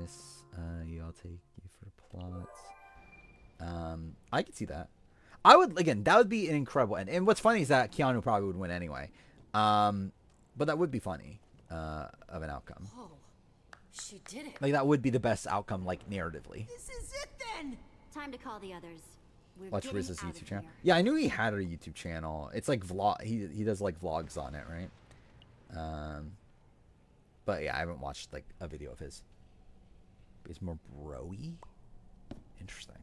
miss you. I'll take you for plots. I could see that. I would, again, that would be an incredible end. And what's funny is that Keanu probably would win anyway. But that would be funny of an outcome. Oh, she did it. Like that would be the best outcome, like narratively. This is it then. Time to call the others. We're Watch getting Riz's out YouTube of channel. here. Yeah, I knew he had a YouTube channel. It's like vlog. He does like vlogs on it, right? But yeah, I haven't watched like a video of his. He's more bro-y. Interesting.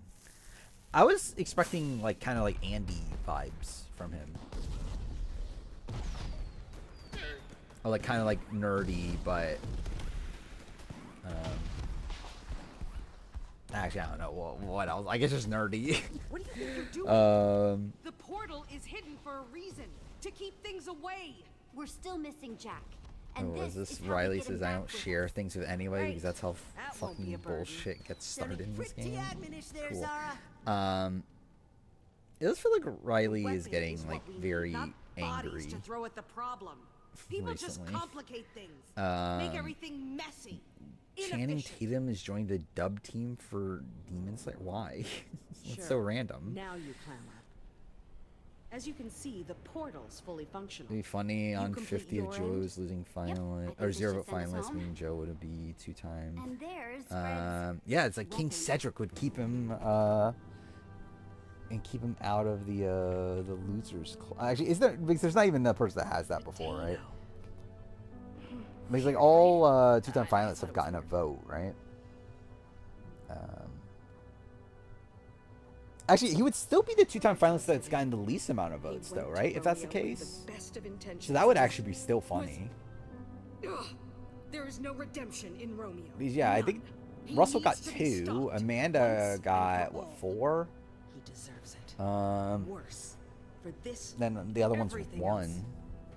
I was expecting like kind of like Andy vibes from him. Or like kind of like nerdy, but actually I don't know what else. I guess just nerdy. What do you think you're doing? The portal is hidden for a reason, to keep things away. We're still missing Jack. And Oh, is this this is how we Riley get him says I back don't with share us. things with anybody because that's how That won't be fucking a burden. bullshit gets started in this Pretty game. admonish there, Cool. Zara. It does feel like Riley Weapons is getting is like what we need, very not angry. bodies to throw at the problem. People just recently. complicate things, make everything messy. Channing inefficient. Tatum is joining the dub team for Demon Slayer. Why? It's so Sure. random. Now you clam up. As you can see, the portal's fully functional. It'd be funny on complete 50 of your end? Joe's losing I finalist think or they 0 should send us finalists. home. Me and Joe would be 2-time. And there's Fred's Yeah, it's like King weapon. Cedric would keep him and keep him out of the losers. Actually, is there because there's not even a person that has that before, right? Because like all 2-time finalists have gotten a vote, right? Actually, he would still be the 2-time finalist that's gotten the least amount of votes, though, right? If that's the case, Best of intentions. so that would actually be still funny. Ugh, there is no redemption in Romeo. Because, yeah, I None. think He Russell needs got to be 2. stopped Amanda once and got for what, all. 4? He deserves it. Worse. For this. Then the other one's everything 1. else,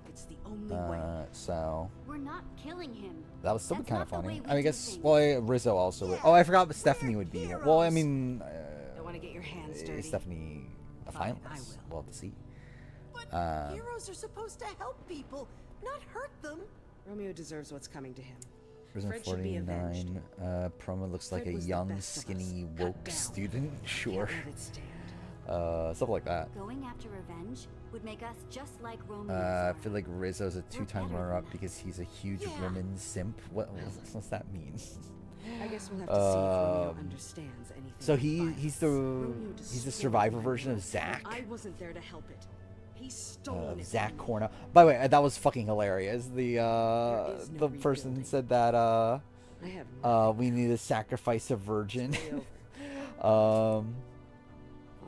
it's the only way. So We're not killing him. that would still be That's kind not of the funny. way we I mean, I do guess. things. Well, Rizzo also. Would. Oh, I forgot, but Stephanie would be. Well, I mean, Don't want to get your hands dirty. is Stephanie a Fine, finalist? I will. We'll have to see. But heroes are supposed to help people, not hurt them. Romeo deserves what's coming to him. Prison Fred should be 49. Promo looks like Fred a was the young, best of us. skinny, Cut woke down. student. Sure. Can't let it stand. Stuff like that. Going after revenge would make us just like Romeo. I and feel like Rizzo's a 2-time better runner-up than because he's a huge Yeah. women's simp. What's that mean? I guess we'll have to see if Romeo Um, understands anything. So about he's violence. the Romeo survivor destroyed version of my Zach. I wasn't there to help it. He stole it. Zach from me. Corno. By the way, that was fucking hilarious. The is no person rebuilding. said that I have we need to sacrifice a virgin. way over. All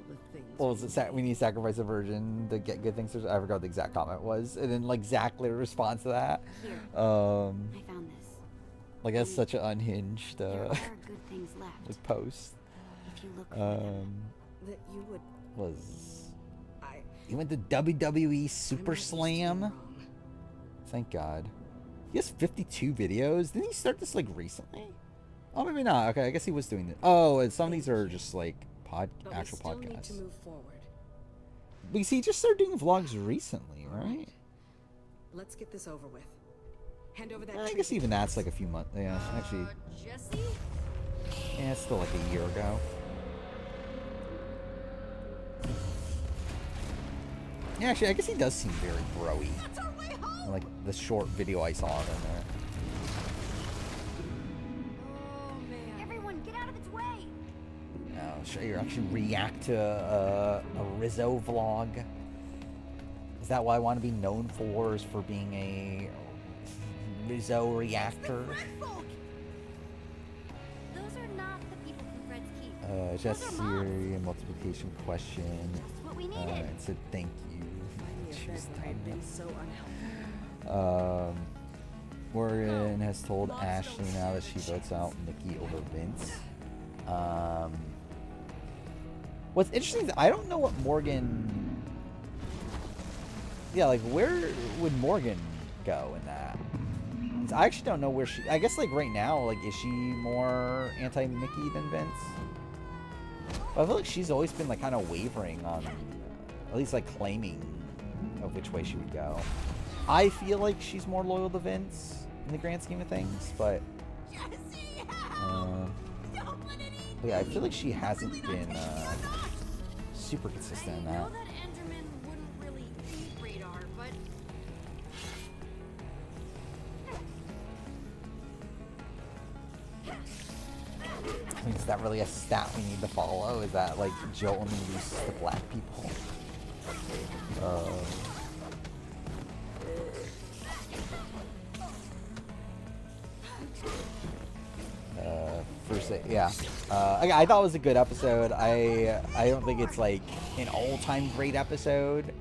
the things what was it? We need to sacrifice a virgin to get good things. I forgot what the exact comment was, and then like Zach literally responds to that. Here, Um, I found this. like that's such an unhinged There are good things left like post. if you look for them. that you would. Was I. he went to WWE I Super might be Slam? wrong. Thank God. He has 52 videos. Didn't he start this like recently? Oh, maybe not. Okay, I guess he was doing it. Oh, and some of these are just like But actual we still need podcasts. to move forward. Because he just started doing vlogs recently, right? Let's get this over with. Hand over that. I guess trinket. even that's like a few months. Yeah, actually, Jesse? yeah, it's still like a year ago. Yeah, actually, I guess he does seem very bro-y. That's our way home. Like the short video I saw of him there. Oh man. Everyone, get out of its way. Oh, should you actually react to a Rizzo vlog? Is that what I want to be known for? Is for being a Rizzo reactor? Folk. Those are not the people from Fred's Keep. Just Those are mobs. Siri, a multiplication question. Just what we needed. It said thank you. Find me a She bed was when I've been so unhelpful. Morgan has told Ashley now that she votes out Nikki over Vince. What's interesting is I don't know what Morgan. Yeah, like where would Morgan go in that? 'Cause I actually don't know where she. I guess like right now, like is she more anti-Nikki than Vince? But I feel like she's always been like kind of wavering on, at least like claiming of which way she would go. I feel like she's more loyal to Vince in the grand scheme of things, but Jesse, help! But yeah, I feel like she hasn't been super consistent in I know that. that Enderman wouldn't really eat Radar, but I mean, is that really a stat we need to follow? Is that like Joe only uses the black people? First, yeah. I thought it was a good episode. I don't think it's like an all-time great episode,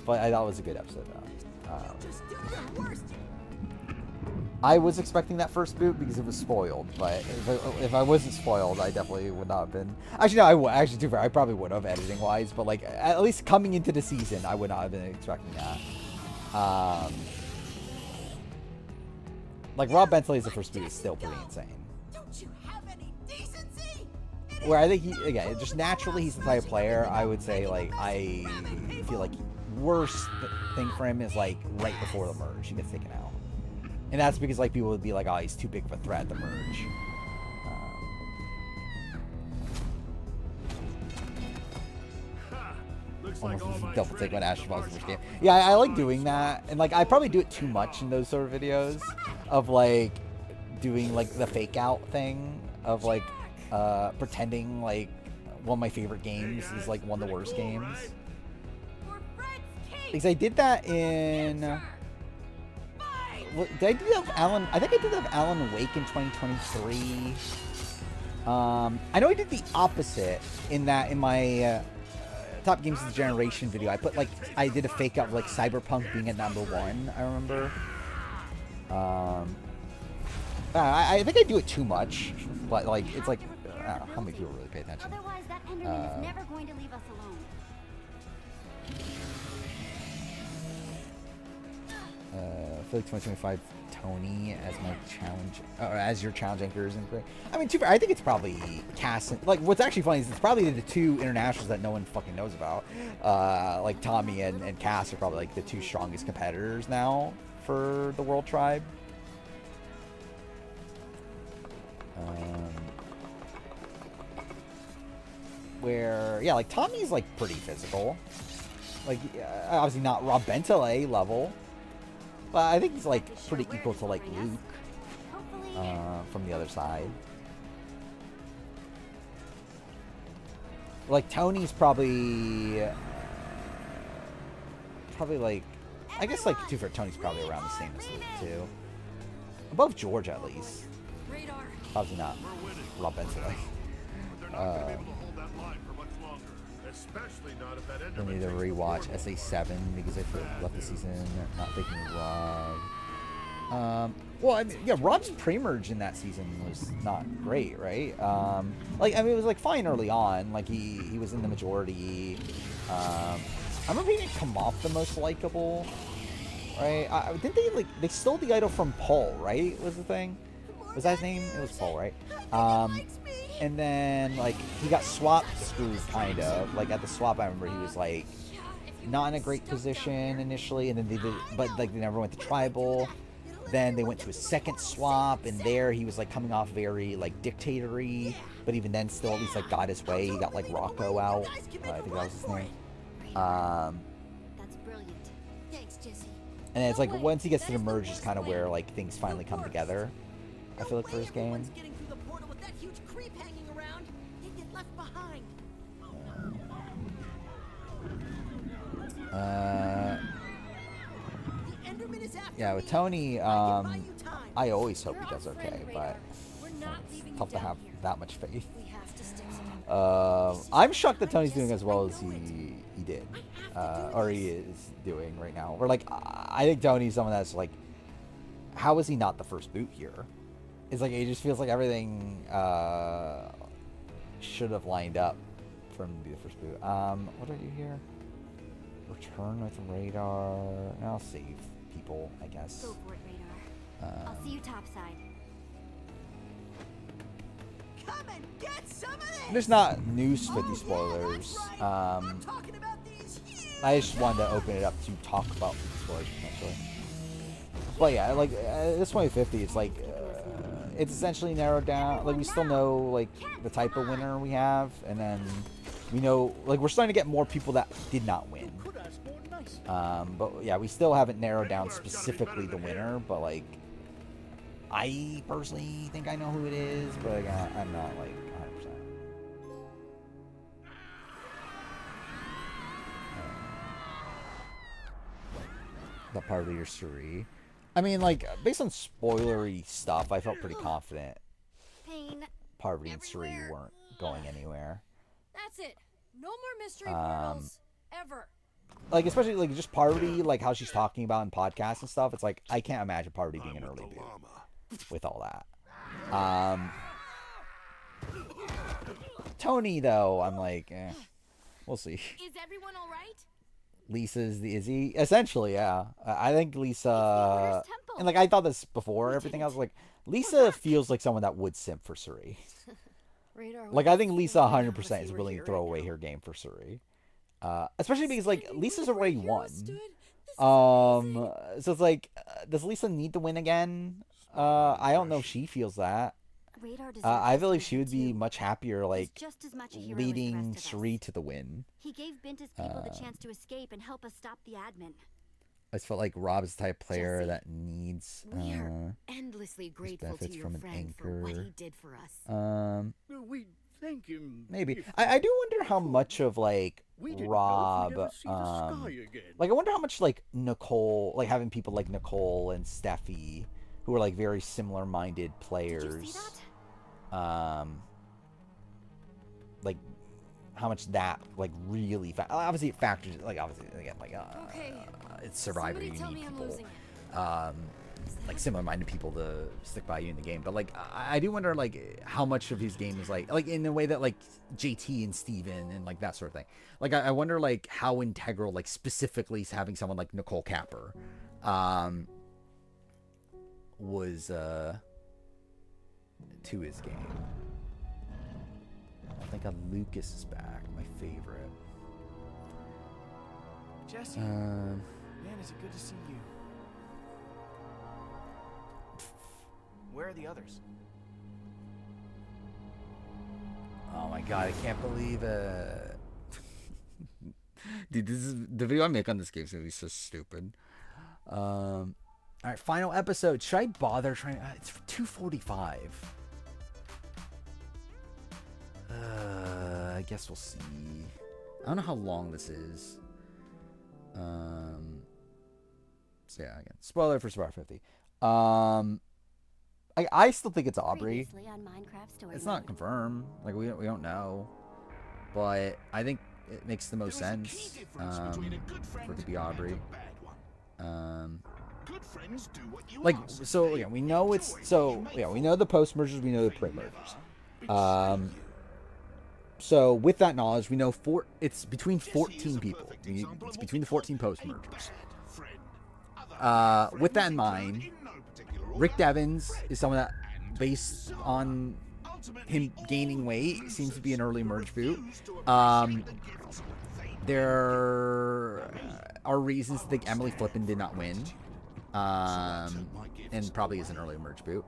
but I thought it was a good episode though. Just do your worst. I was expecting that first boot because it was spoiled, but if I wasn't spoiled, I definitely would not have been. Actually, no, I would. Actually, too fair, I probably would have editing wise, but like at least coming into the season, I would not have been expecting that. Like Rob Bentley's the first boot is still pretty insane. Don't you have any decency? Where I think he, again, just naturally he's the type of player. I would say like I feel like worst thing for him is like right before the merge, he gets taken out. And that's because like people would be like, oh, he's too big of a threat at the merge. Almost double take when Ash falls in the first game. Yeah, I like doing that, and like I probably do it too much in those sort of videos of like doing like the fake out thing of like pretending like one of my favorite games is like one of the worst games. Because I did that in. Did I do that with Alan? I think I did that with Alan Wake in 2023. I know I did the opposite in that in my Top Games of the Generation video. I put like I did a fake out of like Cyberpunk being at #1. I remember. I think I do it too much, but like it's like I don't know how many people really pay attention. Otherwise, that Enderman is never going to leave us alone. I feel like 2025 Tony as my challenge, or as your challenge anchor isn't great. I mean, too fair, I think it's probably Cass. Like, what's actually funny is it's probably the two internationals that no one fucking knows about. Like Tommy and Cass are probably like the two strongest competitors now for the World Tribe. Where, yeah, like Tommy's like pretty physical. Like, obviously not Rob Bentley level. But I think he's like pretty equal to like Luke from the other side. Like Tony's probably like, I guess like too for Tony's probably around the same as Luke too. Above George at least. Obviously not Rob Bentley. I need to rewatch SA7 because I feel like left the season not thinking Rob. Well, I mean, yeah, Rob's pre-merge in that season was not great, right? Like, I mean, it was like fine early on. Like he was in the majority. I remember he didn't come off the most likable, right? Didn't they like they stole the idol from Paul, right? Was the thing? Was that his name? It was Paul, right? And then like he got swap screwed kind of. Like at the swap, I remember he was like not in a great position initially, and then they did, but like they never went to tribal. Then they went to a second swap, and there he was like coming off very like dictatory, but even then still at least like got his way. He got like Rocco out. I think that was his name. That's brilliant. Thanks, Jesse. And it's like once he gets to the merge is kind of where like things finally come together. I feel like for his game. Getting through the portal with that huge creep hanging around, he'd get left behind. The Enderman is after Yeah, with me. Tony, I can buy you time. I always hope he does okay, but We're not leaving it's tough to have that much faith. We have to stick together. I'm shocked that Tony's doing as well as he did, or he is doing right now. Or like, I think Tony's someone that's like, how is he not the first boot here? It's like it just feels like everything should have lined up for him to be the first boot. What do I do here? Return with radar. I'll save people, I guess. Go for it, Radar. I'll see you topside. Come and get some of this. There's not news with these spoilers. I'm talking about these huge. I just wanted to open it up to talk about the spoilers potentially. But yeah, like this 2050, it's like it's essentially narrowed down. Like we still know like the type of winner we have, and then we know like we're starting to get more people that did not win. But yeah, we still haven't narrowed down specifically the winner. But like, I personally think I know who it is, but like, I'm not like 100%. The part of your Suri. I mean, like, based on spoilery stuff, I felt pretty confident Pain. Parvati and Suri Everywhere. weren't going anywhere. That's it. No more mystery portals ever. Like, especially, like, just Parvati, like, how she's talking about in podcasts and stuff. It's like, I can't imagine Parvati being an early boot with all that. Tony, though, I'm like, we'll see. Is everyone all right? Lisa's the Izzy. Essentially, yeah. I think Lisa... Order's temple. And, like, I thought this before everything else. Like, Lisa feels like someone that would simp for Suri. Radar Like, I think Lisa would 100% is we're willing to here throw right away now. her game for Suri. Especially because, like, Lisa's already won. Stood. This is So it's like, does Lisa need to win again? I don't know if she feels that. Radar deserves I feel like this she would be too. much happier, He's like, just as much a hero as the leading rest of Suri us. to the win. He gave Binta's people the chance to escape and help us stop the admin. I just felt like Rob's the type of player Jesse, that needs, We are endlessly grateful to benefits your from an friend for what anchor. he did for us. We thank him. maybe. if I do wonder how much of, like, we didn't Rob, know if we'd ever see the sky again. like, I wonder how much, like, Nicole, like, having people like Nicole and Steffi, who are, like, very similar-minded Did players, you see that? like, how much that, like, really, obviously it factors, like, obviously, again, like, Okay. it's Survivor, Somebody you tell need me I'm people, losing it. like, similar-minded people to stick by you in the game, but, like, I do wonder, like, how much of his game is, like, in a way that, like, JT and Steven and, like, that sort of thing. Like, I wonder, like, how integral, like, specifically having someone like Nicole Capper, was, to his game. I think Lucas is back, my favorite. Jesse, Um, man, is it good to see you. Where are the others? oh my god, I can't believe it. Dude, this is the video I make on this game is gonna be so stupid. Alright, final episode. Should I bother trying? It's 2:45. I guess we'll see. I don't know how long this is. So yeah, again, spoiler for Survivor 50. I still think it's Aubrey. Previously on Minecraft Story It's not Mode. confirmed. Like we don't know, but I think it makes the most sense for it to be Aubrey. Good friends do what you Like ask. so yeah, we know it's so yeah we know the post mergers, we know the pre mergers. So with that knowledge, we know it's between 14 people. It's between the 14 post mergers. With that in mind, Rick Devens is someone that, based on him gaining weight, seems to be an early merge boot. There are reasons to think Emily Flippin did not win, and probably is an early merge boot.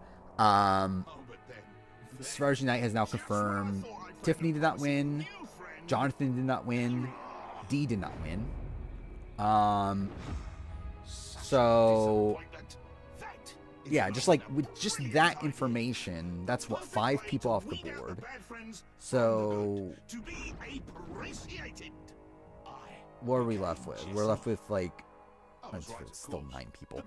Survivor Unite has now confirmed Tiffany did not win, Jonathan did not win, Dee did not win. So yeah, just like with just that information, that's what 5 people off the board. So what are we left with? We're left with like it's still 9 people.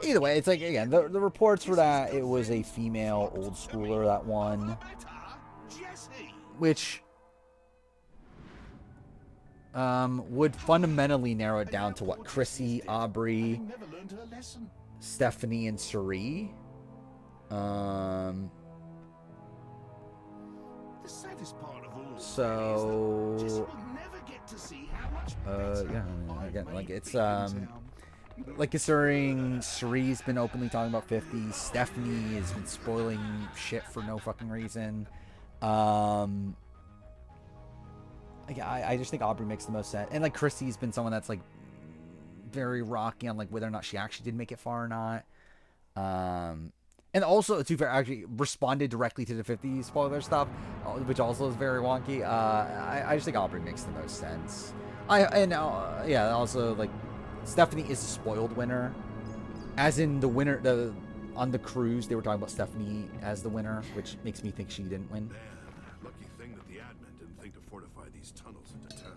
Either way, it's like again the reports were that it was a female old schooler that won, which would fundamentally narrow it down to what Chrissy, Aubrey, Stephanie, and Suri. So yeah, again, like it's like considering Suri's been openly talking about 50, Stephanie has been spoiling shit for no fucking reason. I just think Aubrey makes the most sense, and like Chrissy's been someone that's like very rocky on like whether or not she actually did make it far or not. And also, to be fair, actually responded directly to the 50 spoiler stuff, which also is very wonky. I just think Aubrey makes the most sense. Yeah, also, like, Stephanie is a spoiled winner. As in the winner, on the cruise, they were talking about Stephanie as the winner, which makes me think she didn't win. Man, lucky thing that the admin didn't think to fortify these tunnels into town.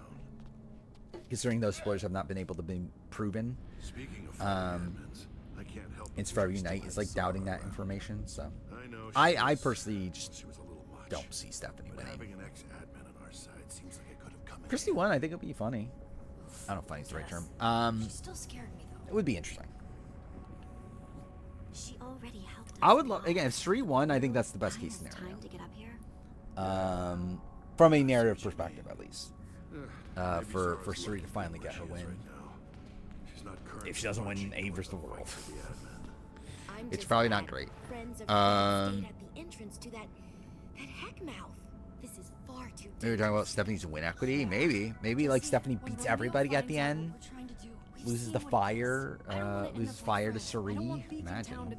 Considering those spoilers have not been able to be proven. Speaking of admins, I can't help It's Forever Unite is like doubting that information, so I know I personally just she was a little much. don't see Stephanie But having winning. an ex-admin on our side seems like it could have come in Christy won, I think it'd be funny. I don't know if funny is the right term. She still scared me though. It would be interesting. She already helped us. I would a love lot. again if Sri won. I think that's the best Buying case us scenario. time to get up here. From a narrative perspective, at least, Maybe for Zara's Sri to looking finally where get her she is win. right now. She's not currently If she doesn't win watching A over versus the fight world. for the admin. I'm It's just probably not glad great. Friends of Um, stayed at the entrance to that heck mouth. This is far too Maybe we're talking about Stephanie's win equity. Maybe like Stephanie beats everybody at the end, loses the fire, loses fire to Suri. Imagine.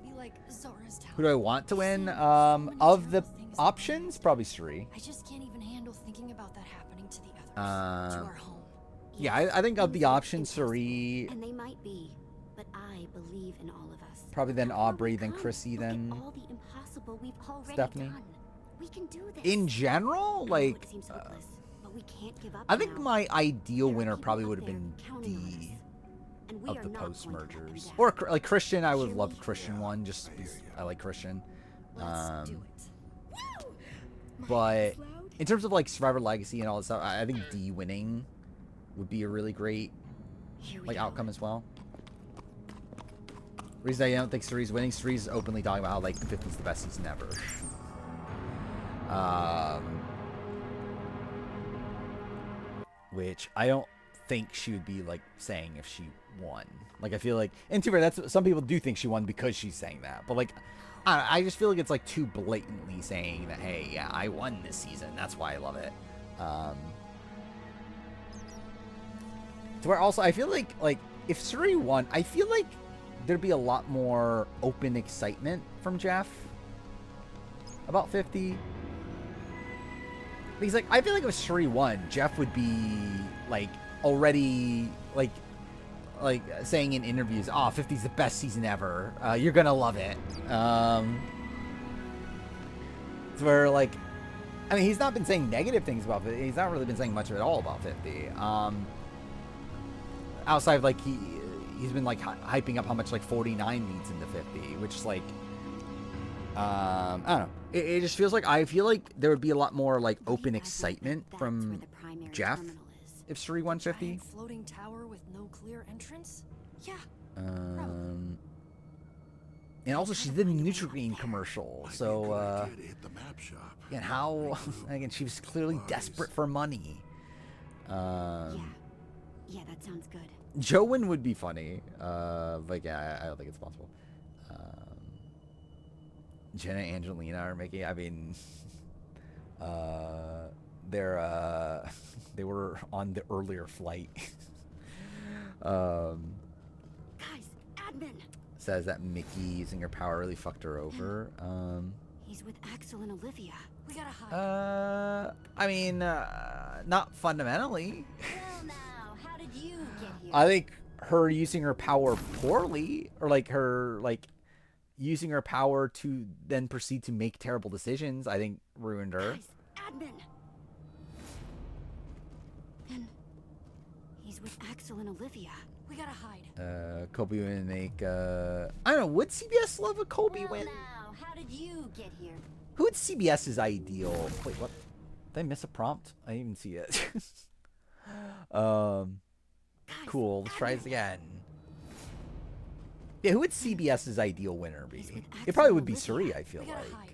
Who do I want to win? Of the options, probably Suri. I just can't even handle thinking about that happening to the others. To our home. Yeah, I think of the options, Suri, And they might be, but I believe in all of us. probably then How far Aubrey, we've then come. Chrissy, Look at then all the impossible we've already Stephanie. done. We can do this. in general, I know like, it seems hopeless, but we can't give up I think now. my ideal There are winner people probably out would have there been counting on D us, and we of are the not post going to let them mergers, down. or like Christian. I would Hear love me? Christian one just because I like Christian. Let's do Um, it. Woo! But in terms of like Survivor Legacy and all that stuff, I think D winning would be a really great Here we like go. outcome as well. Reason I don't think Suri's winning, Suri's openly talking about how like the 50's the best season ever. Which I don't think she would be like saying if she won. Like I feel like, and to be fair, that's some people do think she won because she's saying that. But like, I just feel like it's like too blatantly saying that, hey, yeah, I won this season. That's why I love it. To where also I feel like if Suri won, I feel like there'd be a lot more open excitement from Jeff about 50. Because like I feel like if Suri won, Jeff would be like already like saying in interviews, "Oh, 50's the best season ever. You're gonna love it." It's where like, I mean, he's not been saying negative things about 50. He's not really been saying much at all about 50. Outside of like he's been like hyping up how much like 49 means into 50, which is like, I don't know. It just feels like I feel like there would be a lot more like open excitement That's where from the primary Jeff terminal is. if Suri won 50. Giant floating tower with no clear entrance? Yeah. And also she did a Nutrigrain commercial, so I did hit the map shop. and how again she was clearly desperate for money. Yeah, that sounds good. Joan would be funny, but yeah, I don't think it's possible. Jenna and Angelina are making. I mean, they were on the earlier flight. Guys, admin. Says that Mickey using her power really fucked her over. He's with Axel and Olivia. We gotta hide. I mean, not fundamentally. Well now, how did you get here? I think her using her power poorly, or like her using her power to then proceed to make terrible decisions, I think ruined her. Guys, admin. And he's with Axel and Olivia. We gotta hide. Kobe would make. I don't know. Would CBS love a Kobe Well win? now, how did you get here? Who would CBS's ideal? Wait, what? Did I miss a prompt? I didn't even see it. Guys, Cool. Let's try admin. this again. Yeah, who would CBS's ideal winner be? He's with It probably Axel would be Olivia. Suri, I feel We gotta like. hide.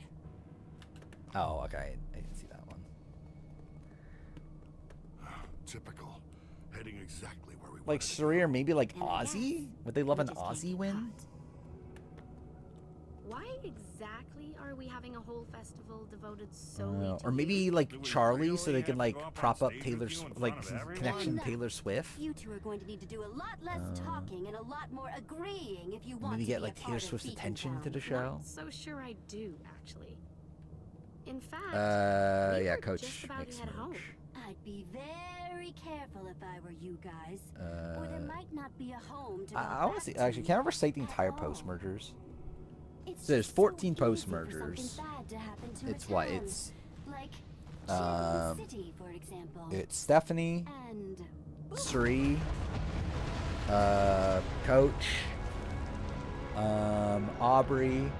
Oh, okay. I didn't see that one. Typical. Heading exactly where we Like wanted to Suri or go. maybe like And I Aussie? guess Would they love we an just can't Aussie get win? caught. Why exactly are we having a whole festival devoted solely to Or maybe like Do we Charlie, really so they can have like to go up prop on up stage Taylor, with you in like front of everyone? connection Taylor Swift. You two are going to need to do a lot less talking and a lot more agreeing if you want Maybe to get be like a Taylor part of Swift's Beacon attention to Town. the show. Not so sure I do, actually. In fact, we Yeah, were Coach just about makes to head home. merch. I'd be very careful if I were you guys. Or there might not be a home to go I want to back see. Actually, to can I recite the at entire all. post mergers? It's So there's just 14 so post easy for something mergers. bad to happen to a It's what? town. It's Like um, Cherry City, for example. it's Stephanie, And Sri, Coach, Aubrey,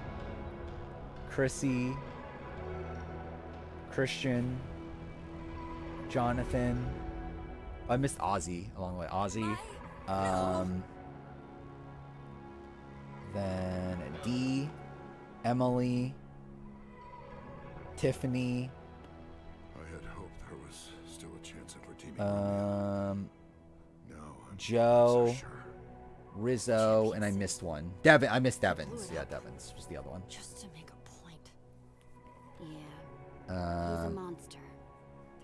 Chrissy, Christian, Jonathan. I missed Ozzy along the way. Ozzy. Then Dee, Emily, Tiffany, I had hoped there was still a chance of redeeming um, No, I'm Joe, not so sure. Rizzo, and I missed one. Devin. I missed Devins. Yeah, Devins was the other one. Just to make a point. yeah, he's a Um, monster,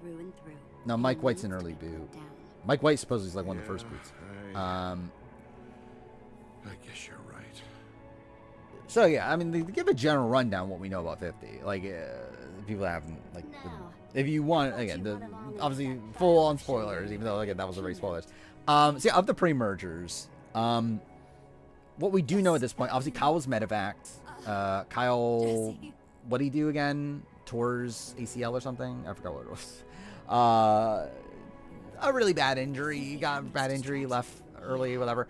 through and through. no, And Mike he White's an needs to early be put boot. down. Mike White supposedly is like one of the first Yeah, boots. I guess you're right. So yeah, I mean, to give a general rundown what we know about 50, like people haven't like, Now, if you want again, the obviously full on spoilers, even though again that was already spoilers. So yeah, of the pre-mergers, what we do know at this point, obviously Kyle was medevaced. Kyle, what did he do again? Tours ACL or something? I forgot what it was. A really bad injury. He got a bad injury, left early, whatever.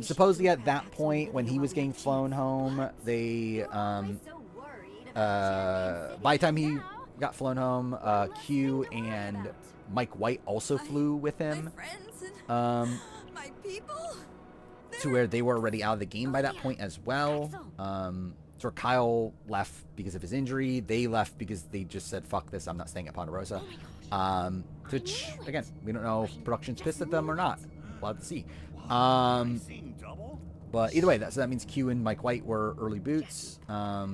Supposedly at that point when he was getting flown home, they by the time he got flown home, Q and Mike White also flew with him. My people? To where they were already out of the game by that point as well. So Kyle left because of his injury. They left because they just said, fuck this, I'm not staying at Ponderosa. Which, again, we don't know if production's pissed at them or not. We'll have to see. Seeing double? But either way, so that means Q and Mike White were early boots. I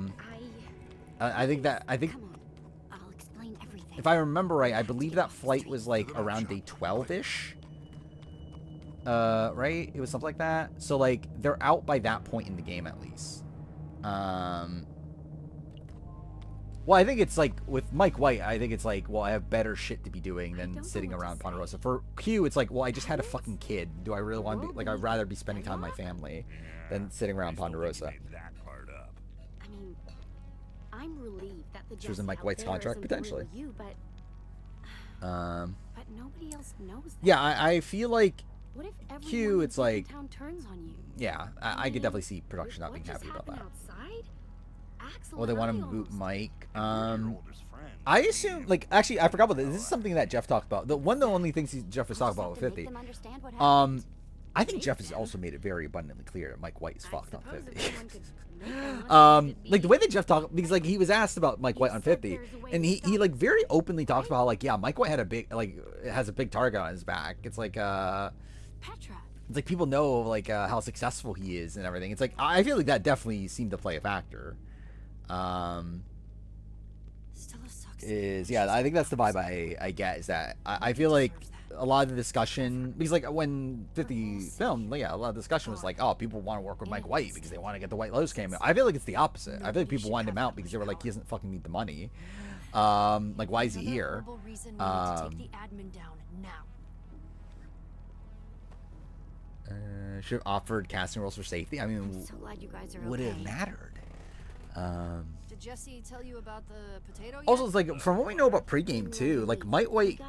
think Come on, I'll explain everything. if I remember right, I believe that flight was like around day 12-ish. Right? It was something like that. So like they're out by that point in the game at least. Well, I think it's like with Mike White, I think it's like, well, I have better shit to be doing than sitting around Ponderosa. For Q, it's like, well, I just had a fucking kid. Do I really want to be like? I'd rather be spending time with my family than sitting around Ponderosa. That part up. I mean, I'm relieved that the She was in Jesse Mike out White's there contract, isn't potentially. really You, but nobody else knows that. Yeah, I feel like What if everyone Q, in it's like, Beacon Town turns on you? yeah, I could definitely see production not What being just happy about happened that. Outside? Axel Well, they and want I him to boot almost- Mike. Your oldest friend. I assume, like, actually, I forgot about this. This is something that Jeff talked about. The only things Jeff was talking about with 50. I think Jeff has also made it very abundantly clear that Mike White is I fucked on suppose 50. everyone could make it much Like the way that Jeff talked, because like he was asked about Mike White on 50, and he like very openly talks about how like, yeah, Mike White had a big, like, has a big target on his back. It's like Petra. it's like people know like how successful he is and everything. It's like I feel like that definitely seemed to play a factor. Still sucks. Is yeah, I think that's the vibe I get, is that I feel like a lot of the discussion, because like when 50 filmed, yeah, a lot of the discussion was like, oh, people want to work with Mike White because they want to get the White Lotus cameo. I feel like it's the opposite. I feel like people wanted him out because they were like, he doesn't fucking need the money. Like, why is he Another here? horrible reason we need to take the admin down now. Should have offered casting roles for safety. I mean, So glad you guys are would it have okay. mattered? Did Jesse tell you about the potato yet? Also, it's like from what we know about pregame too, like Mike White,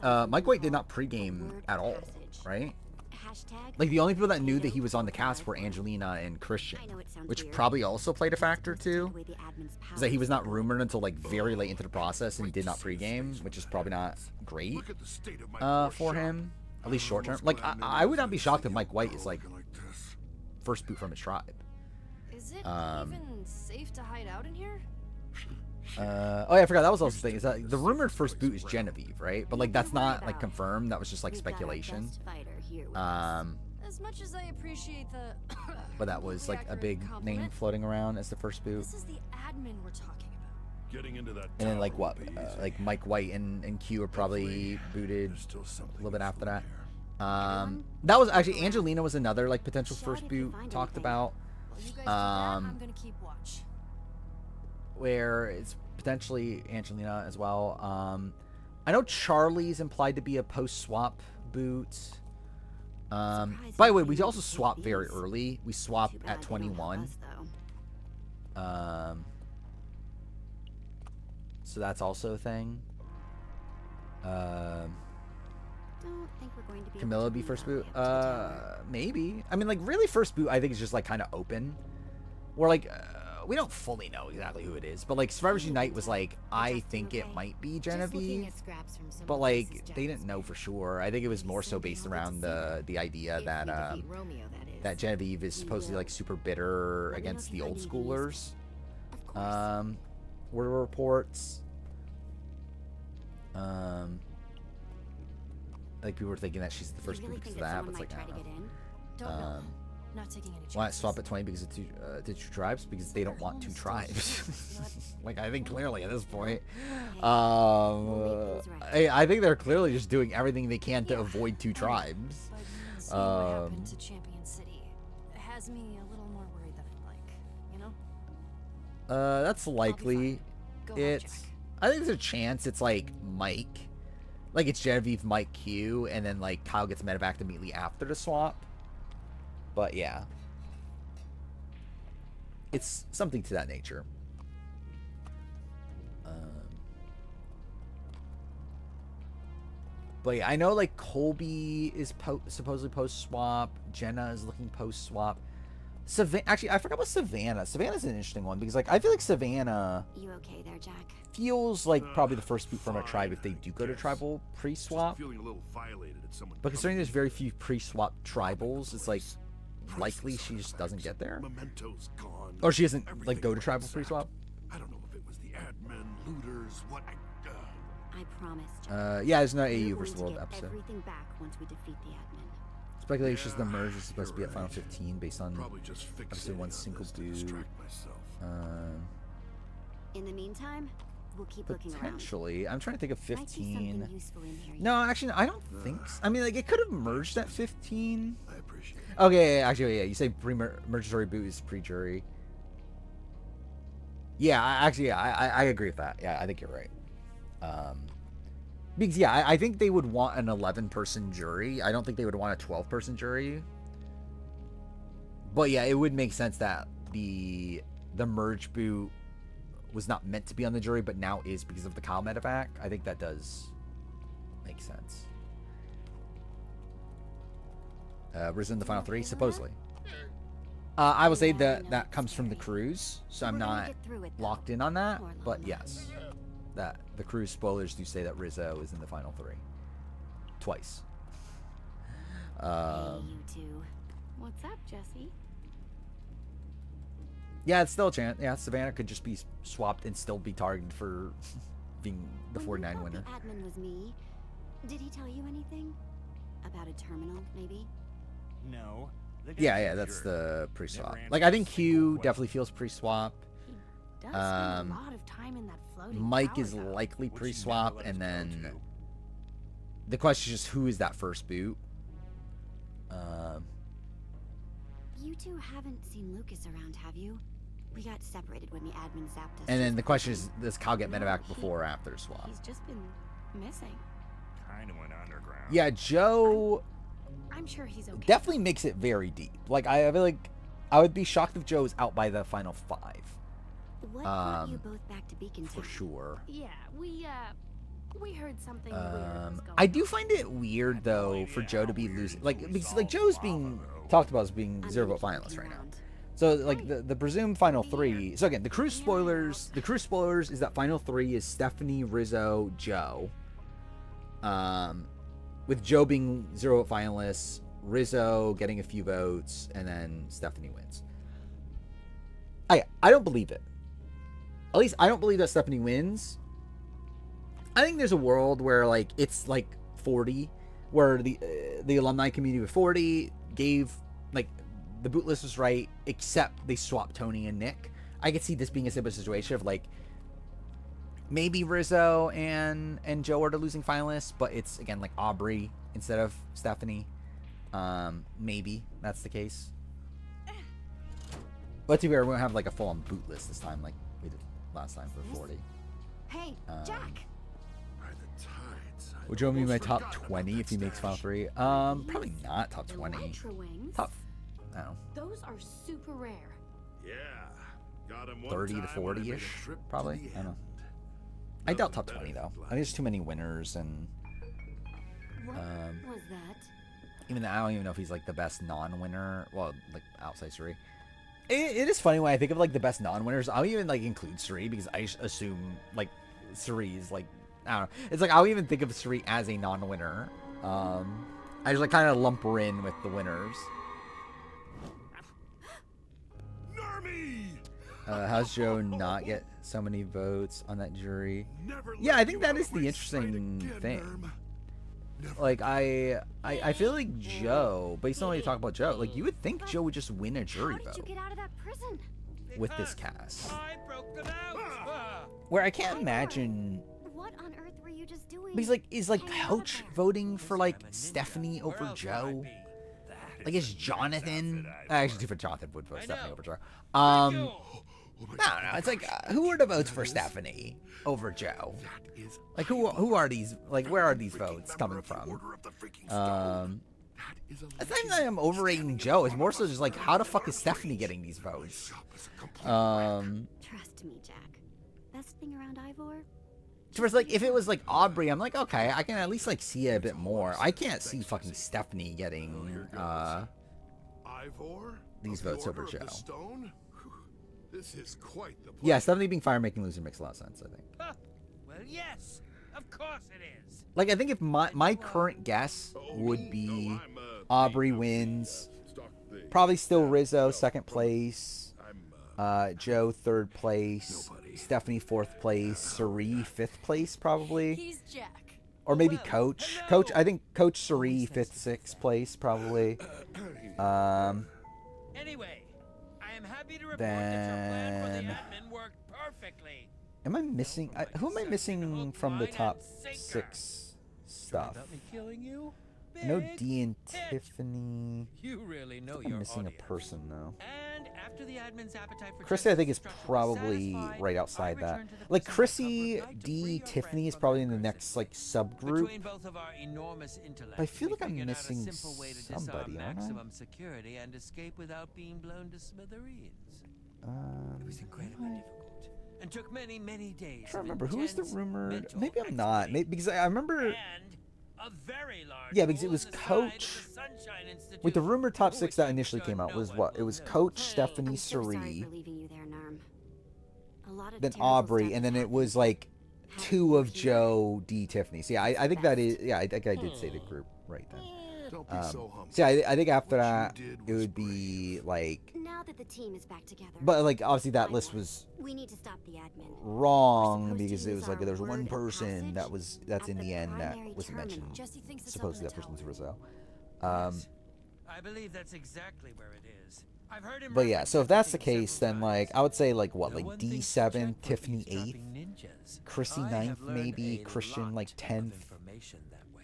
Mike White did not pregame at all, right? Like the only people that knew that he was on the cast were Angelina and Christian, which probably also played a factor too. Is that he was not rumored until like very late into the process and did not pregame, which is probably not great Look at the state of my for him, at least short term. Like I would not be shocked if Mike White is like this. first boot from his tribe. Is it even safe to hide out in here? Oh yeah, I forgot that was also the thing. Is that the rumored first boot is Genevieve, right? But like that's not like confirmed. That was just like speculation. This As much as I appreciate the but that was like a accurate big name compliment, floating around as the first boot. this is the admin we're talking about. Getting into that. And then like tower what? will be easy. Like Mike White and Q are probably booted There's still something a little bit after that. there. That was actually Angelina was another like potential Shout first if you boot find talked anything. about, While you guys do that, I'm gonna keep watch. where it's potentially Angelina as well. I know Charlie's implied to be a post swap boot. By the way, we also swap very early. We swap at 21. So that's also a thing. Don't think we're going to be Camilla be first boot? Maybe. I mean, like, really first boot, I think is just, like, kind of open. Or, like, we don't fully know exactly who it is. But, like, Survivors Unite was, like, I think it might be Genevieve. But, like, they didn't know for sure. I think it was more so based around the idea that, that Genevieve is supposedly, like, super bitter against the old schoolers. Were reports. Like, people were thinking that she's the first boot because of that, but it's like, I don't know. Don't know. Not taking any chances. Why swap at 20 because of two tribes? Because they don't want two tribes. Like, I think clearly at this point. I think they're clearly just doing everything they can to avoid two tribes. But seeing what happened to Champion City has me a little more worried than I'd like, you know? That's likely. Go home, It's. Jack. I think there's a chance it's like Mike. Like it's Genevieve, Mike, Q, and then like Kyle gets medevac immediately after the swap. But yeah. It's something to that nature. But yeah, I know like Colby is supposedly post swap. Jenna is looking post swap. Actually, I forgot about Savannah. Savannah's an interesting one because like I feel like Savannah You okay there, Jack? feels like probably the first boot from a tribe if they do go to tribal pre-swap. Feeling a little violated at someone. But considering there's very few pre-swap tribals, it's like likely she just doesn't get there, Mementos gone. or she doesn't like Everything go to went tribal south. pre-swap. I don't know if it was the admin, looters, what. I promise, Jack. Yeah, there's no We're AU going versus to World get episode. everything back once we defeat the admin. Speculation is the merge is supposed to be at Final 15 based on Probably just episode 1 fixating on single this to boot. distract myself. In the meantime, we'll keep looking around. Potentially, I'm trying to think of Might be something 15. useful in here. No, actually, I don't think. I mean, like it could have merged at 15. I appreciate it. Okay, actually, yeah. You say pre-mergatory boot is pre-jury. Yeah, I agree with that. Yeah, I think you're right. Because yeah, I think they would want an 11-person jury. I don't think they would want a 12-person jury. But yeah, it would make sense that the merge boot was not meant to be on the jury, but now is because of the Kyle medevac. I think that does make sense. Risen the final 3, supposedly. I will say that comes from the cruise, so I'm not locked in on that. But yes, that the cruise spoilers do say that Rizzo is in the final 3, twice. Hey, you two. What's up, Jesse? Yeah, it's still a chance. Yeah, Savannah could just be swapped and still be targeted for being the When you 49 thought winner. The admin was me. Did he tell you anything about a terminal, maybe? No. The guy's Yeah, a that's jerk. the pre-swap. Never Like, I answers think a single Q question. definitely feels pre-swap. He does spend Um, a lot of time in that floating Mike tower, is though. likely Which he pre-swap, never let and us go then to. the question is just who is that first boot? You two haven't seen Lucas around, have you? We got separated when the admin zapped us. And then just the question before. is, does Kyle get No, medevac he- before or after swap? He's just been missing. Kind of went underground. Yeah, Joe I'm sure he's okay. definitely makes it very deep. Like, I feel like I would be shocked if Joe's out by the final 5, What brought you both back to Beacon for Town? sure. Yeah, we heard something weird was going I do on. find it weird though for Joe to be losing, like, because like Joe's being talked about as being I'm 0 gonna vote keep finalist looking right now. around. So like the presumed final 3. So again, the cruise spoilers. The cruise spoilers is that final 3 is Stephanie, Rizzo, Joe. With Joe being 0 vote finalist, Rizzo getting a few votes, and then Stephanie wins. I don't believe it. At least I don't believe that Stephanie wins. I think there's a world where like it's like 40, where the alumni community with 40, gave, like, the boot list was right, except they swapped Tony and Nick. I could see this being a similar situation of, like, maybe Rizzo and Joe are the losing finalists, but it's, again, like, Aubrey instead of Stephanie. Maybe that's the case. But to be fair, we won't have, like, a full-on boot list this time, like we did last time for 40. Hey, Jack. By the tides. Would Joe be my top 20 if he makes Final 3? Probably not top 20. Elytra wings. Top, I don't know, Those are super rare. Yeah. Got him 30 to 40-ish, probably. I don't know. I doubt top 20, though. I think there's too many winners, and What was that? even I don't even know if he's, like, the best non-winner. Well, like, outside Suri. It is funny when I think of, like, the best non-winners. I'll even, like, include Suri because I assume, like, Suri's, like, I don't know. It's like I'll even think of Suri as a non-winner. I just, like, kind of lump her in with the winners. How's Joe not get so many votes on that jury? Yeah, I think that is the interesting thing. Like, I feel like Joe, based on what you talk about Joe, like, you would think Joe would just win a jury How did you vote get out of that prison? with this cast. I broke them out. Where I can't imagine, What on earth were you just doing? because, like, is, like, Coach voting for, like, Stephanie over Joe? Like, is Jonathan, actually, for Jonathan would vote Stephanie over Joe. I don't know. It's like, who are the votes for Stephanie over Joe? Like, who are these? Like, where are these votes coming from? It's not even that I'm overrating Joe. It's more so just like, how the fuck is Stephanie getting these votes? Trust me, Jack. Best thing around Ivor? So it's like, if it was like Aubrey, I'm like, okay, I can at least like see it a bit more. I can't see fucking Stephanie getting these votes over Joe. This is quite the Yeah, Stephanie being fire making loser makes a lot of sense, I think. Well, yes, of course it is. Like, I think if my current guess would be Aubrey wins, probably still Rizzo second place, Joe third place, Stephanie fourth place, Suri fifth place probably, He's Jack. or maybe Coach. I think Coach Suri fifth, sixth place probably. Anyway, I am happy to report that your plan for the admin worked perfectly. Am I missing? Who am I missing from the top 6 stuff? About me killing you? I know Big D and hit. Tiffany. You really know I'm your missing audience. a person though. And after the admin's appetite for Chrissy, I think, is justice was probably satisfied, right I outside that. returned to the Like, prison Chrissy, comfort night to free D, your Tiffany friend is from probably in the curses. next, like, subgroup. Between both of our enormous intellects, I feel we like I'm figured out a missing simple way to somebody, disarm aren't I? maximum security and escape without being blown to smithereens. It was incredibly difficult and took many, many days. I'm trying to remember, who was the intense rumored? mental Maybe I'm not. activity. Maybe, because I remember. And a very large Yeah, because it hole was in the side of Coach. the Sunshine Institute, Wait, the rumored top 6 which that I'm initially sure came out no was one what? It will was know. Coach, Hell, Stephanie, I'm so sorry Suri, for leaving you there, Narm. A lot of then terrible Aubrey, stuff and then has it was happened. like How 2 of you feel? Joe, D, Tiffany. See, I think that is. Yeah, I think I did say the group right then. Don't be so humble. See, I think after What you that, did it was would be like. Now that the team is back together. But, like, obviously that why list not? was We need to stop the admin. wrong supposed to because it use was like our there was one word of person passage that's at in the the end that primary was term mentioned. and Jesse thinks it's Supposedly up that in the person's tower. Rizzo. I believe that's exactly where it is. I've heard him But yeah, reference so if that's the everything case, several then like times. I would say like what, No like one thinks D7, Jack would be Tiffany 8th, eavesdropping ninjas. Chrissy I 9th have learned maybe, a Christian like lot 10th, of information that way.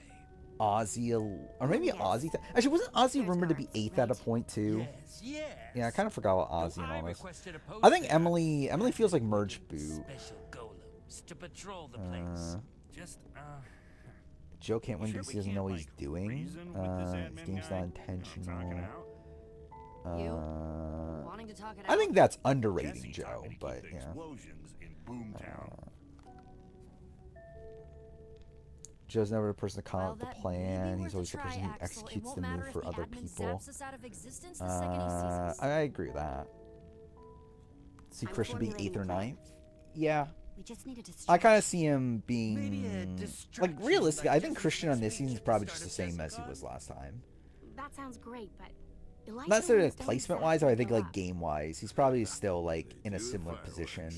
Ozzy, or maybe Yes. Ozzy. Actually, wasn't Ozzy There's rumored to be guards, 8th at a right? point too? Yes. Yeah, I kind of forgot about Though Ozzy and I all this. requested a I think poster Emily feels like merge boot. special golems to patrol the place. Just, Joe can't win sure because we he doesn't know can't, what he's like, doing. reason with this His admin game's guy? not Talking intentional. out? Wanting to talk it I out? think that's underrating Jesse Joe, taught me to keep but the yeah. explosions in Boomtown. Joe's never the person to call Well, out the that may be plan. worth He's a always the try, person who Axel. It executes won't the matter move if for the other admin people. zaps us out of existence the second he sees us. I agree with that. See I'm Christian being formulating 8th or a plan. 9th? Yeah. We just need a I distraction. kind of see him Maybe a being like distraction, realistically. like I think Jesse's Christian on next this week season is at the probably start just the of same as he Jessica. was last time. That sounds great, but Elijah Not necessarily wins like don't placement wise, but I think exactly like go up. game wise, he's probably still like in a similar position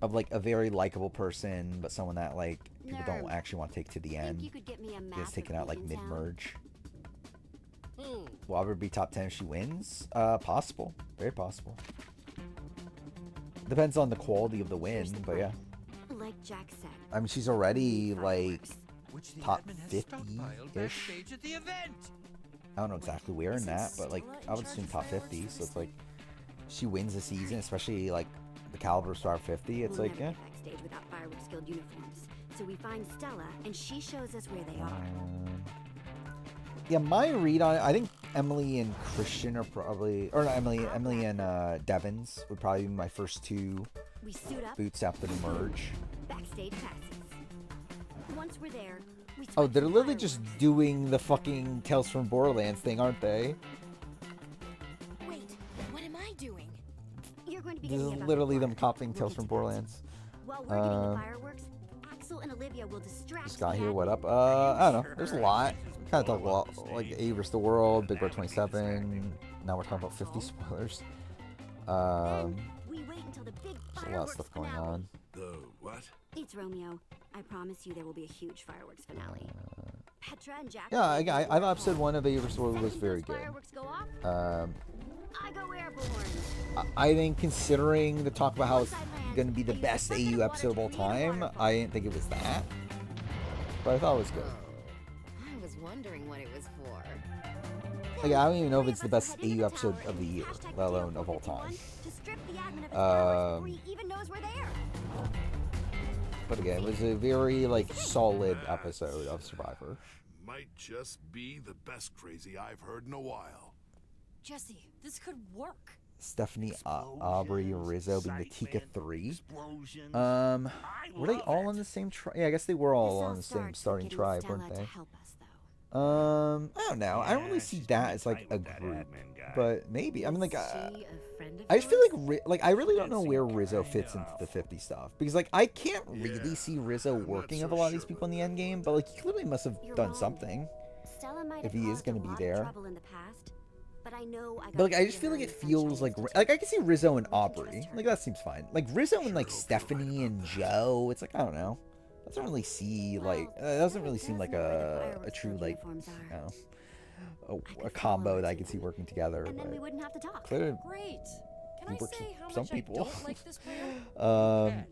of like a very likable person, but someone that like people don't Nerve. actually want to take to the Think end. you could get me a He map gets of taken out like Beacon mid Town? merge. Will ever be top 10 if she wins? Possible. Very possible. Depends on the quality of the win, but yeah. Like Jack said. I mean, she's already like Which the top admin has stockpiled 50-ish. backstage at the event. I don't know exactly where in that, but like I would assume top 50. So it's like she wins the season, especially like the caliber star 50. It's We'll like never yeah. get backstage without Fireworks Guild uniforms. So we find Stella, and she shows us where they are. Yeah, my read on it, I think Emily and Christian are probably, or not Emily and Devins would probably be my first two We suit up. boots after the merge. Backstage passes. Once we're there, we Oh, swipe they're some literally just fireworks. doing the fucking Tales from Borderlands thing, aren't they? Wait, what am I doing? You're going to be This getting is it on literally the them floor. copying We'll Tales get from to that. Borderlands. While we're getting the fireworks, Axel and Olivia will distract Just got the here, admin. what up? I don't know. There's a lot. Kind of talk a lot, like A vs. the World, Big Bird 27. Now we're talking about 50 spoilers. Then we wait until the big There's a lot of fireworks stuff going finale. on. The what? It's Romeo. I promise you there will be a huge fireworks finale. Petra and Jack. Yeah, I thought episode 1 of A vs. the World was Second very those good. Fireworks go off, I go airborne. I think considering the talk about how it's going to be the best AU episode of all time, I didn't think it was that. But I thought it was good. I was wondering what it was for. Like, I don't even know if it's the best AU episode of the year, let alone of all time. To strip the admin of his powers before he even knows we're there. But again, it was a very, like, solid episode of Survivor. Might just be the best crazy I've heard in a while. Jesse, this could work. Stephanie, Aubrey, Rizzo being the Tika 3. Explosions. Were they all on the same tribe? Yeah, I guess they were all This on the same starts with starting getting tribe, Stella weren't to they? help us, though. I don't know. I don't really see that as like a group, but maybe. I mean, like, Is she a friend of I just feel yours? like I really don't know where Rizzo fits into the 50 stuff because like I can't really see Rizzo working with a lot of these people in the end game, but like he clearly must have You're done wrong. something. Stella might If have he is caused gonna a be lot of there. trouble in the past, but I know I got But like I to just give feel her like it the feels sunshine like to I can see Rizzo and Aubrey. Like that seems fine. Like Rizzo and like Stephanie and Joe. It's like I don't know. Doesn't really see like it doesn't really seem like a true like you know, a combo that I can see working together. And then we But wouldn't have to talk. clearly, Great. Can It I works say with how some much people. I don't like this plan? Bad,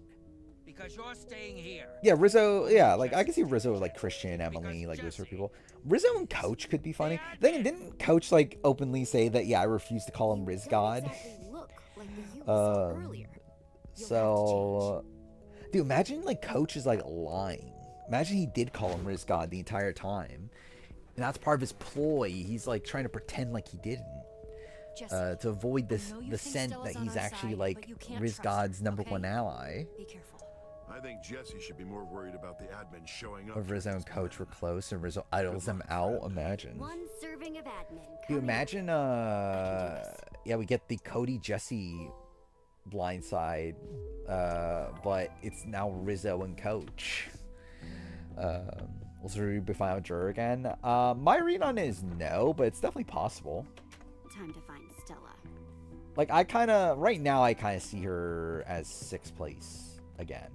because you're staying here. yeah, Rizzo. Yeah, like I can see Rizzo with like Christian, Emily, like those sort of people. Rizzo and Coach could be funny. Then didn't Coach like openly say that? Yeah, I refuse to call him Riz God. Exactly look like the you we saw Um, earlier. So, dude, imagine like Coach is like lying. Imagine he did call him Riz God the entire time, and that's part of his ploy. He's like trying to pretend like he didn't, Jesse, to avoid this know you the think scent Stella's that on he's our actually side, like but you can't Riz trust God's her, number okay? one ally. be careful. I think Jesse should be more worried about the admin showing up. If Rizzo and Coach were close and Rizzo idles them out, imagine. One serving of admin. Dude, coming imagine, yeah, we get the Cody Jesse blindside, but it's now Rizzo and Coach. Will Zuri be final juror again? My read on it is no, but it's definitely possible. Time to find Stella. Like, right now, I kind of see her as 6th place again.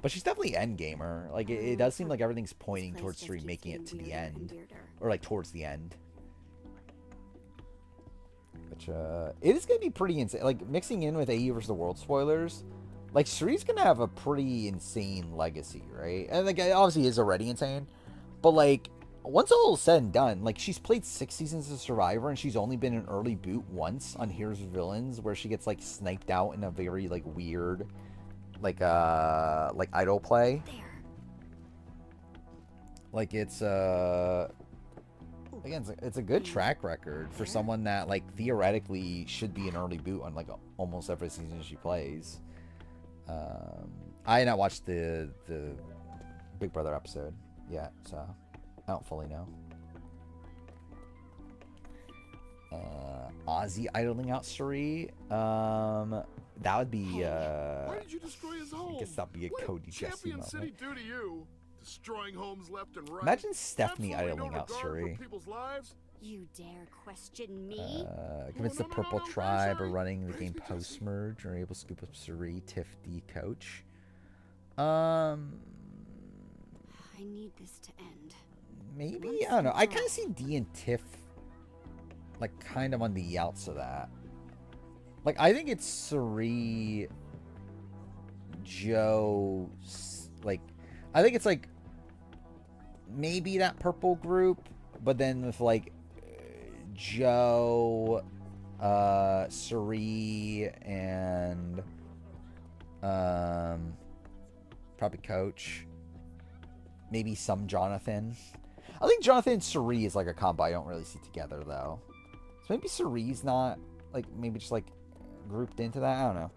But she's definitely end gamer. Like, it does seem like everything's pointing This place towards just Zuri keeps making it to getting the weirder and end. weirder. Or, like, towards the end. Which, it is going to be pretty insane. Like, mixing in with AU vs. the World spoilers, like, Shree's going to have a pretty insane legacy, right? And, like, it obviously is already insane. But, like, once all is said and done, like, she's played 6 seasons of Survivor, and she's only been an early boot once on Heroes of Villains, where she gets, like, sniped out in a very, like, weird, like idol play. There. Like, it's, again, it's a good track record for someone that, like, theoretically should be an early boot on, like, almost every season she plays. I had not watched the Big Brother episode yet, so I don't fully know. Ozzy idling out Suri. That would be, Why did you destroy his home? I guess that'd be a What Cody did Jesse Champion moment. City do to you? Destroying homes left and right. Imagine Stephanie Absolutely idling no out regard Suri. for people's lives. You dare question me? Convince the no, Purple no, Tribe sorry. are running the Praise game be Jesse. post-merge or able to scoop up Suri, Tiff, D, Coach. I need this to end. maybe? I don't know. I kind of see D and Tiff like kind of on the outs of that. Like, I think it's Suri, Joe, like, I think it's like maybe that purple group, but then with like Joe, Suri, and probably Coach. Maybe some Jonathan. I think Jonathan and Suri is like a combo I don't really see together though. So maybe Suri's not like maybe just like grouped into that. I don't know.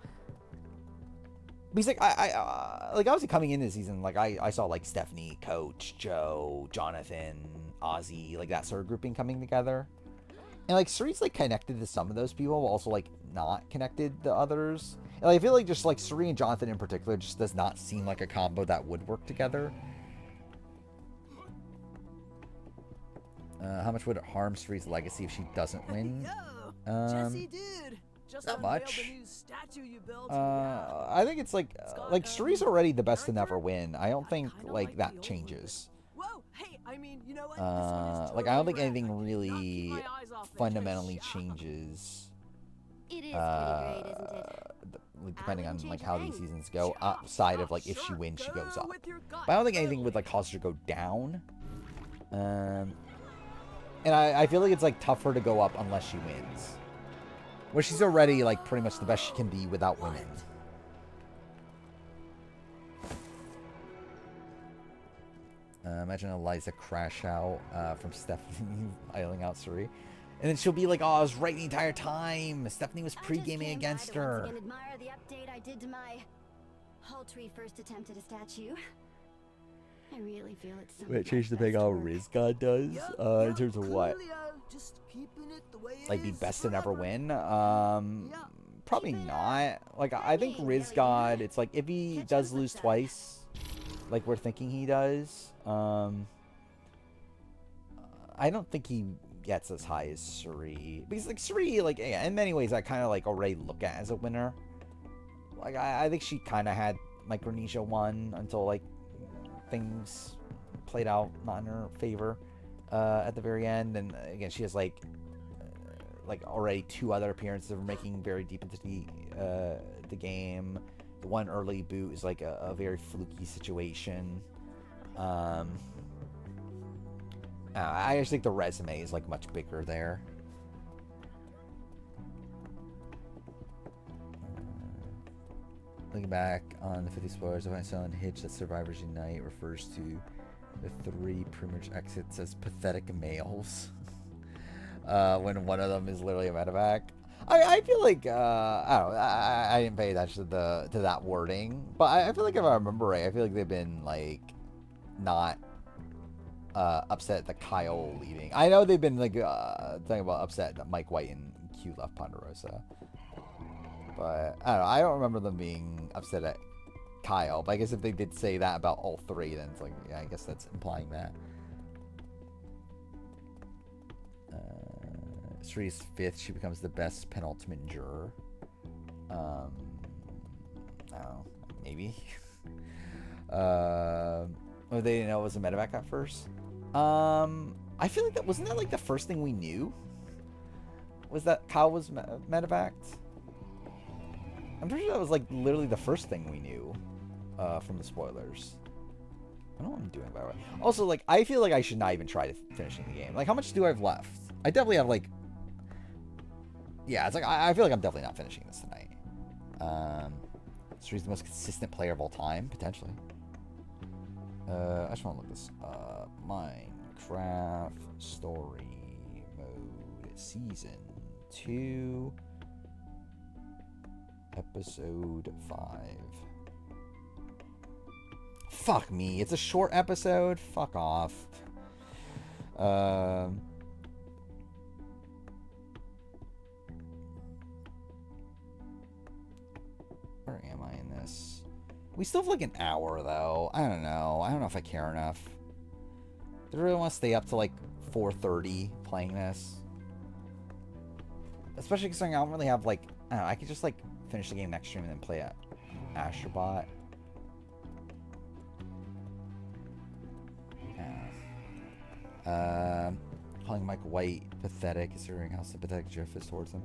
Because like I like obviously coming into the season, like I saw like Stephanie, Coach, Joe, Jonathan, Ozzy, like that sort of grouping coming together. And like Suri's like connected to some of those people, but also like not connected to others. And like, I feel like just like Suri and Jonathan in particular just does not seem like a combo that would work together. How much would it harm Suri's legacy if she doesn't win? Jesse, dude. Just not much. The new statue you built. I think it's like Suri's already the best to never win. I don't think like that changes. Whoa, hey, I mean, you know what? Like I don't think anything really fundamentally changes. It is pretty great, isn't it? Depending on like how these seasons go, outside of like if she wins, she goes up. But I don't think anything would like cause her to go down. And I feel like it's like tougher to go up unless she wins. Where she's already like pretty much the best she can be without winning. Imagine Eliza crash out from Stephanie idling out Suri. And then she'll be like, oh, I was right the entire time. Stephanie was pre-gaming against her. I just admire the update I did to my paltry first attempt at a statue. I really feel it's something. Wait, change the thing how Riz God does? In terms of what? Just keeping it the way it Like be is best to never forever. win? Probably not. Like I think Riz God, it's like if he does lose twice, like we're thinking he does, I don't think he gets as high as Suri. Because like Suri, like yeah, in many ways I kinda like already look at as a winner. Like I think she kinda had Micronesia won until like things played out not in her favor at the very end, and again she has like already 2 other appearances of making very deep into the game. The one early boot is like a very fluky situation. I just think the resume is like much bigger there. Looking back on the 50 spoilers of Silent Hitch that Survivors Unite refers to the 3 pre-merge exits as pathetic males. When one of them is literally a medevac. I feel like I don't know, I didn't pay attention to that wording, but I feel like if I remember right, I feel like they've been like not upset that Kyle leaving. I know they've been like talking about upset that Mike White and Q left Ponderosa. But I don't remember them being upset at Kyle. But I guess if they did say that about all 3, then it's like, yeah, I guess that's implying that. Suri's 5th, she becomes the best penultimate juror. I don't know, maybe. Oh, they didn't know it was a medevac at first. I feel like wasn't that like the first thing we knew? Was that Kyle was medevaced? I'm pretty sure that was like literally the first thing we knew from the spoilers. I don't know what I'm doing by the way. Also, like, I feel like I should not even try to finishing the game. Like, how much do I have left? I definitely have like, yeah, it's like I feel like I'm definitely not finishing this tonight. Suri's the most consistent player of all time, potentially. I just want to look this up. Minecraft Story Mode Season 2 Episode 5. Fuck me, it's a short episode? Fuck off. Where am I in this? We still have like an hour though. I don't know. I don't know if I care enough. Do I really want to stay up to like 4:30 playing this? Especially considering I don't really have like, I don't know, I could just like finish the game next stream and then play at Astrobot. Yeah. Calling Mike White pathetic, considering how sympathetic Jeff is towards him.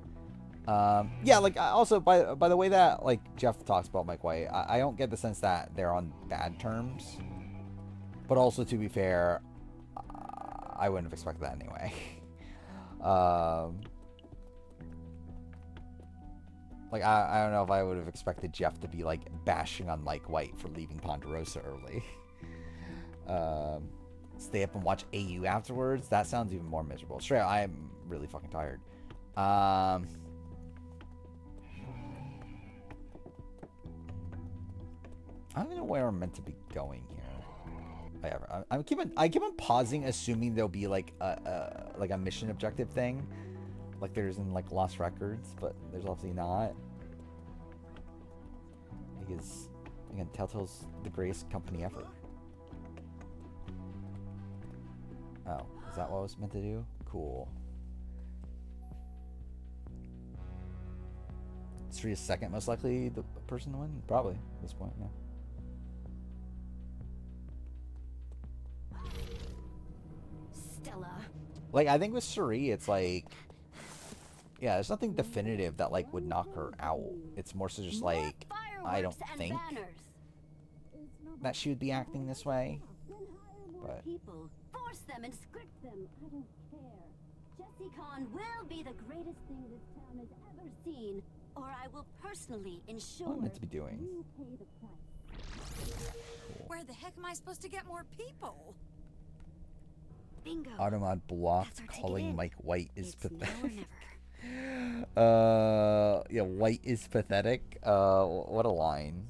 Yeah, like also by the way that like Jeff talks about Mike White, I don't get the sense that they're on bad terms. But also, to be fair, I wouldn't have expected that anyway. Like I don't know if I would have expected Jeff to be like bashing on Mike White for leaving Ponderosa early. Stay up and watch AU afterwards. That sounds even more miserable. Straight up, I'm really fucking tired. I don't even know where I'm meant to be going here. I keep on pausing, assuming there'll be like a mission objective thing, like there's in like Lost Records, but there's obviously not. Because again, Telltale's the greatest company ever. Oh, is that what I was meant to do? Cool. Sri is second most likely the person to win? Probably at this point, yeah. Stella. Like, I think with Suri, it's like, yeah, there's nothing definitive that like would knock her out. It's more so just like, I don't think that she would be acting this way. But People, force them and script them. I don't care. Jesse Con will be the greatest thing this town has ever seen, or I will personally ensure what am I meant to be doing? you pay the price. Where the heck am I supposed to get more people? Bingo. Automod blocked, That's our calling ticket in. Mike White is It's now pathetic. or never. Yeah, White is pathetic. What a line.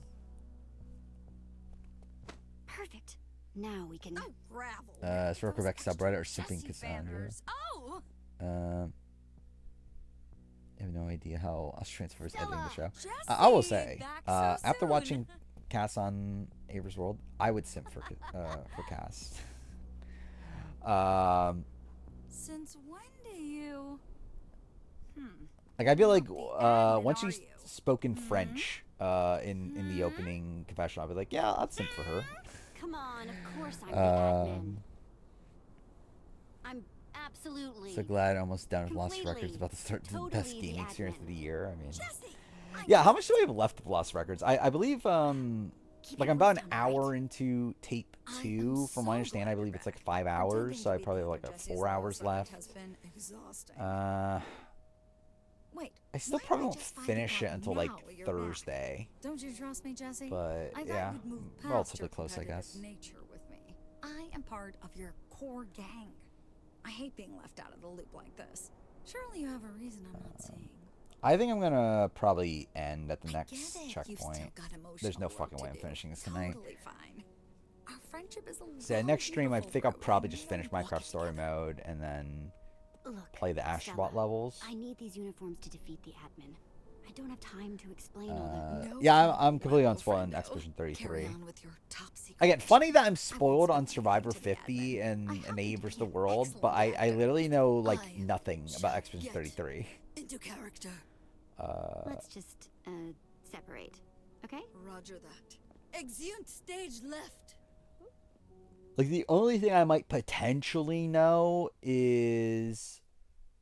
Perfect. Now we can. Unravel. Quebec subreddit or simping Jesse Cassandra. banners. Oh, I have no idea how Austrians first editing the show. Jesse, I will say, back so after soon. watching Cass on Ava's World, I would simp for Cass. Since when do you? Like I feel like admin once are she's you? spoken French in the opening confessional, I'll be like, yeah, I'd simp for her. Come on, of course I'm the admin. Um, I'm absolutely. so glad almost done with Lost completely, Records. About to start the totally best the gaming experience admin. of the year. I mean, Jesse, yeah. How much do I have left of Lost Records? I believe Keep like your I'm about voice an down, hour right? into tape I am 2. From so what I understand, glad I you're believe it's back. like 5 hours, so I probably have like a 4 hours left. Has been exhausting. Wait. I still why don't probably I won't just find finish it out until now like you're back? Thursday. Don't you trust me, Jesse? But I thought yeah, you'd move past relatively your close, I guess. competitive nature with me. I am part of your core gang. I hate being left out of the loop like this. Surely you have a reason I'm not seeing. I think I'm gonna probably end at the I next get it. You've checkpoint. still got There's no emotional fucking work way to I'm do. finishing this tonight. Totally fine. Our friendship is a So next stream, I think I'll probably just finish Minecraft Story Mode and then Look, play the Astrobot Stella, levels. I need these uniforms to defeat the admin. I don't have time to explain all that. Yeah, I'm completely on spoiled on Expedition 33. Again, funny that I'm spoiled on Survivor 50 and Abe vs. the World, but I literally know like nothing about Expedition 33. Into character. Let's just separate, okay? Roger that. Exeunt stage left. Like the only thing I might potentially know is